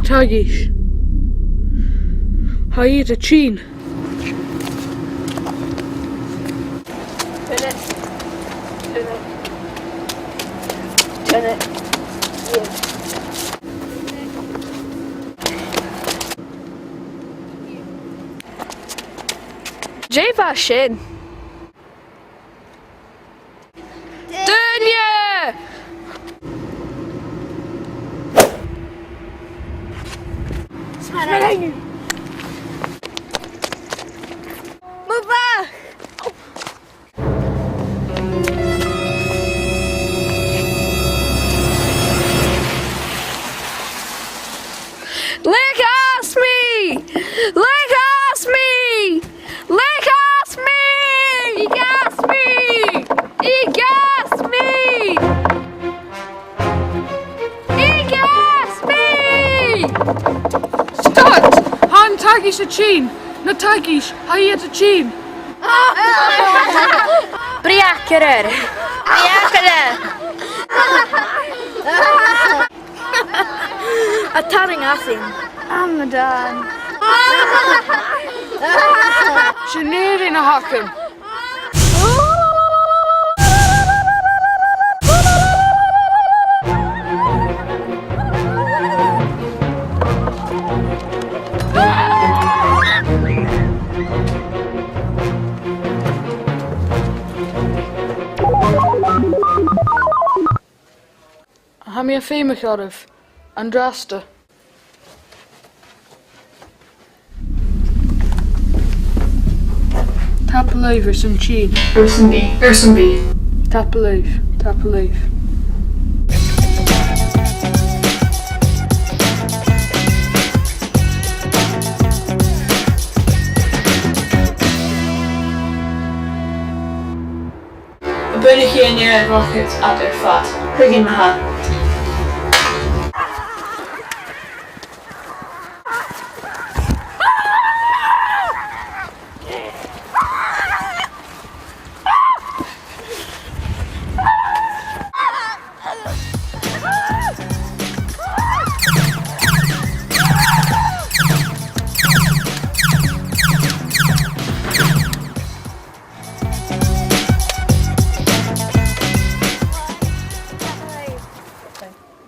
tagish. Haid a chin. Turn it. Jeva shin. Dunya! Smarangu! Move back! Lick ass me! Lick ass me! Lick ass me! You gas me! You gas me! You gas me! Start! Han tagish a chin. Na tagish. Haid a chin. Briakerer! Briakerer! A taring asin. Amadan. Sinead in a hacken. Ham je fema chorf. Andrasta. Tapalev or some chin. Ursenby. Tapalev. Tapalev. Bunnig je neer rocket at er fat. Hugin maha.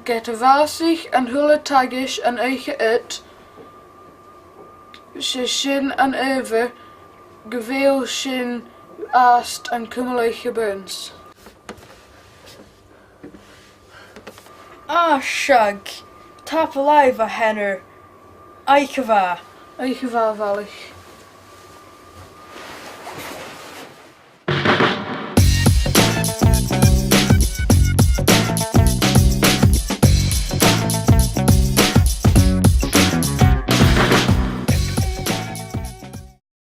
Get a vasig and hula tagish and eiche it. Shin and over. Geveel shin ast and kumaleiche Bhurns. Ah, shug. Top alive a henner. Aikava. Eiche valig.